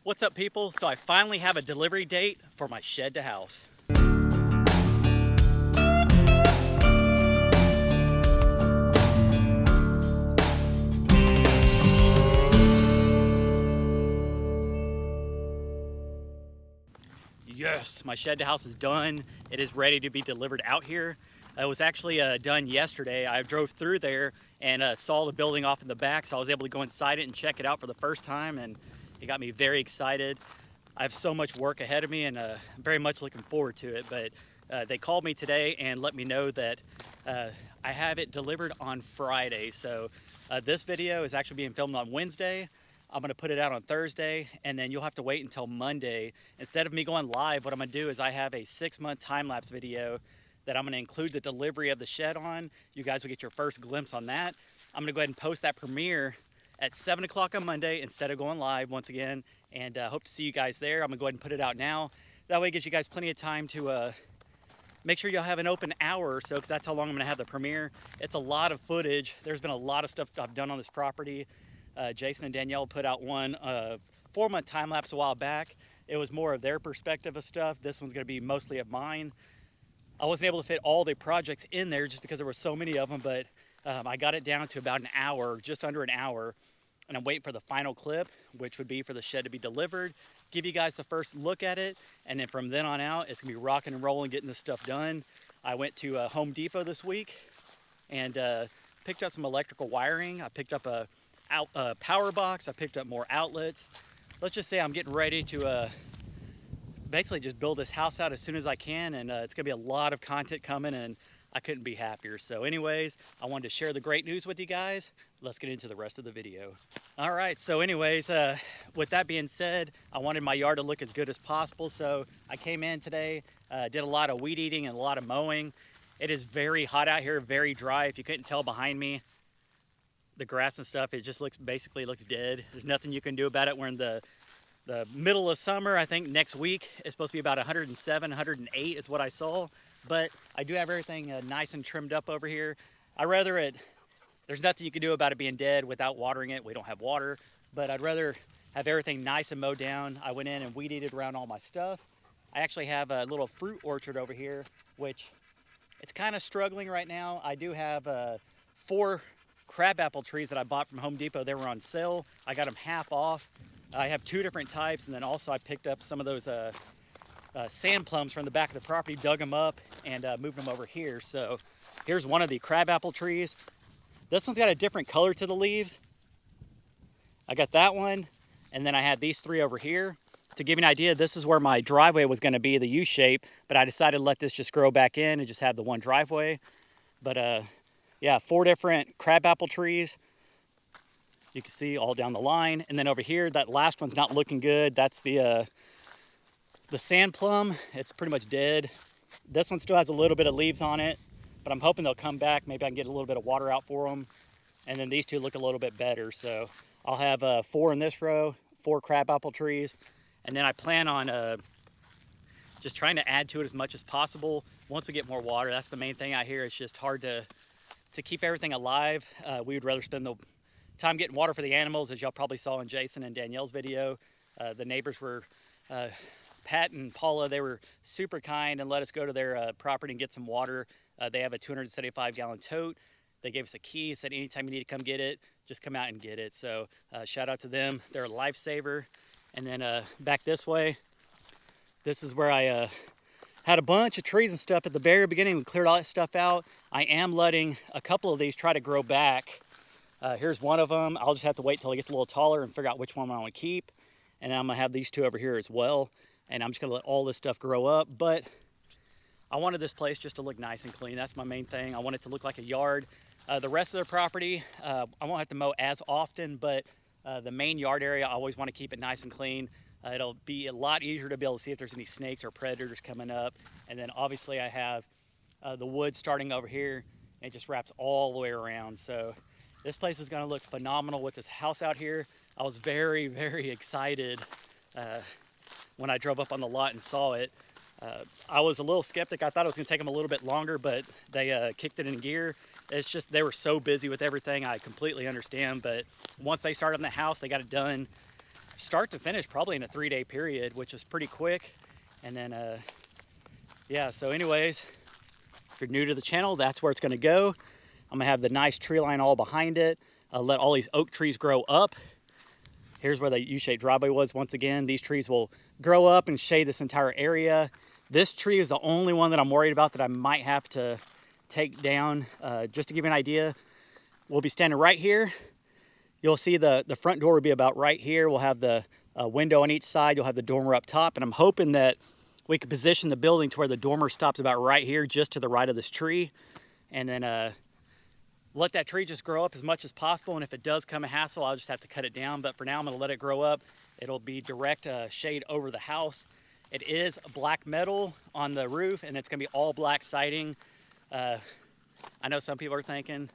What's up, people? So I finally have a delivery date for my shed to house. Yes, my shed to house is done. It is ready to be delivered out here. It was actually done yesterday. I drove through there and saw the building off in the back, so I was able to go inside it and check it out for the first time, and it got me very excited. I have so much work ahead of me, and very much looking forward to it. But they called me today and let me know that I have it delivered on Friday. So this video is actually being filmed on Wednesday. I'm gonna put it out on Thursday, and then you'll have to wait until Monday. Instead of me going live, what I'm gonna do is I have a 6-month time-lapse video that I'm gonna include the delivery of the shed on. You guys will get your first glimpse on that. I'm gonna go ahead and post that premiere at 7 o'clock on Monday instead of going live once again, and hope to see you guys there. I'm gonna go ahead and put it out now. That way it gives you guys plenty of time to make sure you'll have an open hour or so, because that's how long I'm gonna have the premiere. It's a lot of footage. There's been a lot of stuff I've done on this property. Jason and Danielle put out one 4-month time-lapse a while back. It was more of their perspective of stuff. This one's gonna be mostly of mine. I wasn't able to fit all the projects in there just because there were so many of them, but I got it down to about an hour, just under an hour, and I'm waiting for the final clip, which would be for the shed to be delivered, give you guys the first look at it, and then from then on out, it's gonna be rocking and rolling, getting this stuff done. I went to Home Depot this week and picked up some electrical wiring. I picked up a power box. I picked up more outlets. Let's just say I'm getting ready to basically just build this house out as soon as I can, and it's gonna be a lot of content coming, and I couldn't be happier. So anyways, I wanted to share the great news with you guys. Let's get into the rest of the video. All right, so anyways, with that being said, I wanted my yard to look as good as possible, so I came in today, did a lot of weed eating and a lot of mowing. It is very hot out here, very dry. If you couldn't tell behind me, the grass and stuff, it just basically looks dead. There's nothing you can do about it. We're in the middle of summer. I think next week it's supposed to be about 107, 108 is what I saw. But I do have everything nice and trimmed up over here. There's nothing you can do about it being dead without watering it. We don't have water, but I'd rather have everything nice and mowed down. I went in and weed-eated around all my stuff. I actually have a little fruit orchard over here, which it's kind of struggling right now. I do have 4 crabapple trees that I bought from Home Depot. They were on sale. I got them half off. I have 2 different types, and then also I picked up some of those sand plums from the back of the property, dug them up, and moved them over here. So here's one of the crabapple trees. This one's got a different color to the leaves. I got that one, and then I had these 3 over here. To give you an idea, this is where my driveway was going to be, the U-shape, but I decided to let this just grow back in and just have the one driveway. But yeah, 4 different crabapple trees. You can see all down the line. And then over here, that last one's not looking good. That's the sand plum. It's pretty much dead. This one still has a little bit of leaves on it, but I'm hoping they'll come back. Maybe I can get a little bit of water out for them. And then these 2 look a little bit better. So I'll have 4 in this row, 4 crabapple trees. And then I plan on just trying to add to it as much as possible once we get more water. That's the main thing out here. It's just hard to keep everything alive. We would rather spend the time getting water for the animals, as y'all probably saw in Jason and Danielle's video. The neighbors were, Pat and Paula, they were super kind and let us go to their property and get some water. They have a 275-gallon tote. They gave us a key, said anytime you need to come get it, just come out and get it. So shout out to them. They're a lifesaver. And then back this way, this is where I had a bunch of trees and stuff at the very beginning. We cleared all that stuff out. I am letting a couple of these try to grow back. Here's one of them. I'll just have to wait till it gets a little taller and figure out which one I want to keep. And then I'm gonna have these 2 over here as well. And I'm just gonna let all this stuff grow up. But I wanted this place just to look nice and clean. That's my main thing. I want it to look like a yard. The rest of the property, I won't have to mow as often, but the main yard area, I always want to keep it nice and clean. It'll be a lot easier to be able to see if there's any snakes or predators coming up. And then obviously I have the wood starting over here, and it just wraps all the way around. So this place is going to look phenomenal with this house out here. I was very, very excited when I drove up on the lot and saw it. I was a little skeptic. I thought it was going to take them a little bit longer, but they kicked it in gear. It's just they were so busy with everything. I completely understand, but once they started on the house, they got it done start to finish probably in a 3-day period, which is pretty quick. And then, yeah, so anyways, if you're new to the channel, that's where it's gonna go. I'm gonna have the nice tree line all behind it. Let all these oak trees grow up. Here's where the U-shaped driveway was. Once again, these trees will grow up and shade this entire area. This tree is the only one that I'm worried about that I might have to take down. Just to give you an idea, we'll be standing right here. You'll see the front door will be about right here. We'll have the window on each side. You'll have the dormer up top. And I'm hoping that we can position the building to where the dormer stops about right here, just to the right of this tree. And then let that tree just grow up as much as possible. And if it does come a hassle, I'll just have to cut it down. But for now, I'm gonna let it grow up. It'll be direct shade over the house. It is black metal on the roof, and it's gonna be all black siding. I know some people are thinking,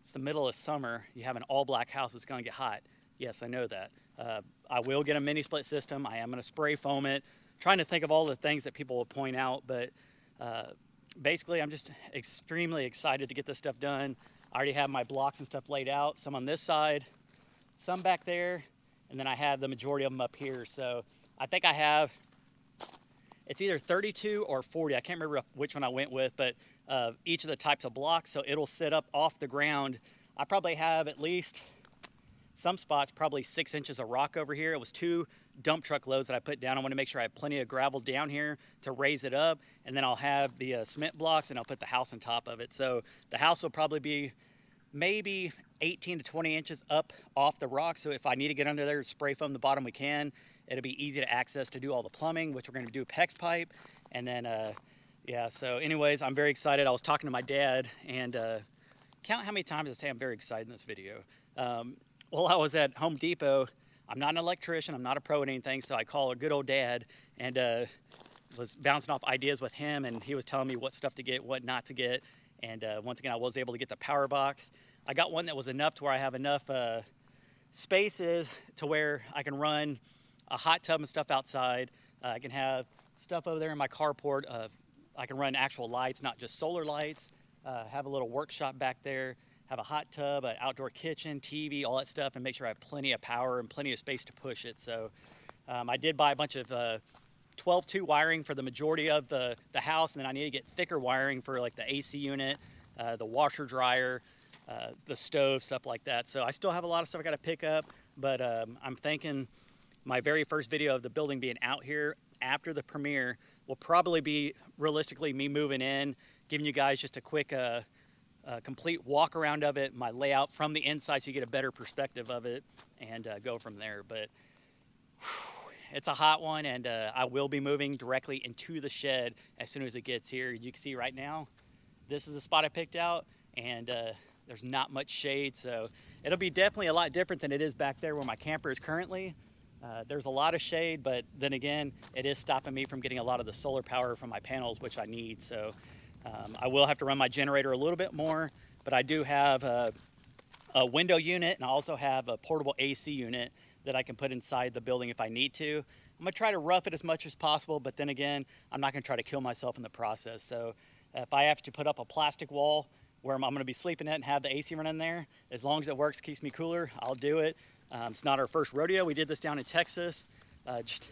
it's the middle of summer, you have an all black house, it's gonna get hot. Yes, I know that. I will get a mini split system. I am gonna spray foam it. Trying to think of all the things that people will point out, but basically I'm just extremely excited to get this stuff done. I already have my blocks and stuff laid out, some on this side, some back there, and then I have the majority of them up here. So I think I have, it's either 32 or 40. I can't remember which one I went with, but each of the types of blocks, so it'll sit up off the ground. I probably have at least, some spots, probably 6 inches of rock over here. It was 2 dump truck loads that I put down. I want to make sure I have plenty of gravel down here to raise it up, and then I'll have the cement blocks, and I'll put the house on top of it. So the house will probably be maybe 18 to 20 inches up off the rock. So if I need to get under there to spray foam the bottom, we can. It'll be easy to access to do all the plumbing, which we're going to do PEX pipe. And then, yeah, so anyways, I'm very excited. I was talking to my dad, and count how many times I say I'm very excited in this video. While I was at Home Depot, I'm not an electrician, I'm not a pro at anything, so I call a good old dad and was bouncing off ideas with him, and he was telling me what stuff to get, what not to get. And once again, I was able to get the power box. I got one that was enough to where I have enough spaces to where I can run a hot tub and stuff outside. I can have stuff over there in my carport. I can run actual lights, not just solar lights. Have a little workshop back there. Have a hot tub, an outdoor kitchen, TV, all that stuff, and make sure I have plenty of power and plenty of space to push it. So I did buy a bunch of 12-2 wiring for the majority of the house, and then I need to get thicker wiring for like the AC unit, the washer dryer, the stove, stuff like that. So I still have a lot of stuff I got to pick up, but I'm thinking my very first video of the building being out here after the premiere will probably be realistically me moving in, giving you guys just a quick complete walk around of it, my layout from the inside, so you get a better perspective of it, and go from there. But whew, it's a hot one, and I will be moving directly into the shed as soon as it gets here. You can see right now, this is the spot I picked out, and there's not much shade, so it'll be definitely a lot different than it is back there where my camper is currently. There's a lot of shade, but then again, it is stopping me from getting a lot of the solar power from my panels, which I need. So I will have to run my generator a little bit more, but I do have a window unit, and I also have a portable AC unit that I can put inside the building if I need to. I'm gonna try to rough it as much as possible, but then again, I'm not gonna try to kill myself in the process. So if I have to put up a plastic wall where I'm gonna be sleeping in and have the AC running there, as long as it works, keeps me cooler, I'll do it. It's not our first rodeo. We did this down in Texas. If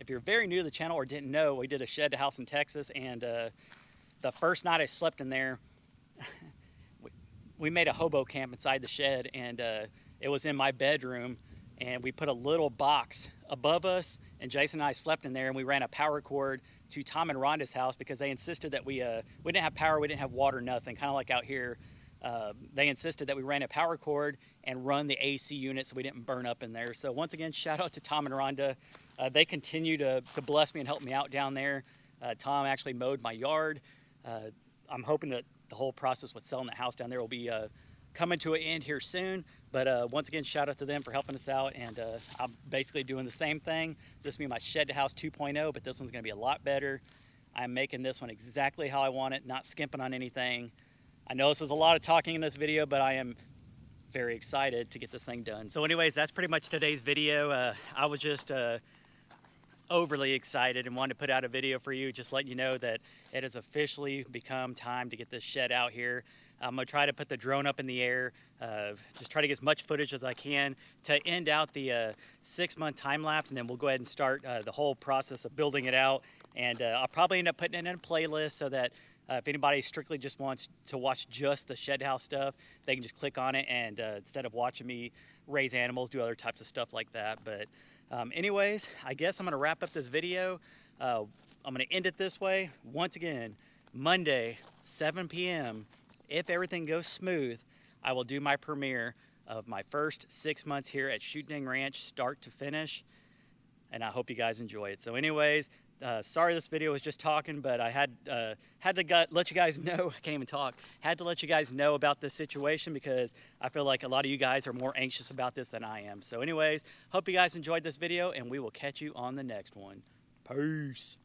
you're very new to the channel or didn't know, we did a shed house in Texas, and the first night I slept in there, we made a hobo camp inside the shed, and it was in my bedroom, and we put a little box above us, and Jason and I slept in there, and we ran a power cord to Tom and Rhonda's house because they insisted that we didn't have power, we didn't have water, nothing, kind of like out here. They insisted that we ran a power cord and run the AC unit so we didn't burn up in there. So once again, shout out to Tom and Rhonda. They continue to bless me and help me out down there. Tom actually mowed my yard. I'm hoping that the whole process with selling the house down there will be coming to an end here soon. But once again, shout out to them for helping us out. And I'm basically doing the same thing. This will be my shed to house 2.0, but this one's gonna be a lot better. I'm making this one exactly how I want it, not skimping on anything. I know this is a lot of talking in this video, but I am very excited to get this thing done. So anyways, that's pretty much today's video. I was just overly excited and wanted to put out a video for you, just letting you know that it has officially become time to get this shed out here. I'm gonna try to put the drone up in the air, just try to get as much footage as I can to end out the 6-month time lapse, and then we'll go ahead and start the whole process of building it out. And I'll probably end up putting it in a playlist so that if anybody strictly just wants to watch just the shed house stuff, they can just click on it, and instead of watching me raise animals, do other types of stuff like that. But anyways, I guess I'm gonna wrap up this video. I'm gonna end it this way. Once again, Monday, 7 p.m. If everything goes smooth, I will do my premiere of my first 6 months here at Shootdang Ranch, start to finish, and I hope you guys enjoy it. So anyways, sorry this video was just talking, but I had to let you guys know, I can't even talk, had to let you guys know about this situation because I feel like a lot of you guys are more anxious about this than I am. So anyways, hope you guys enjoyed this video, and we will catch you on the next one. Peace.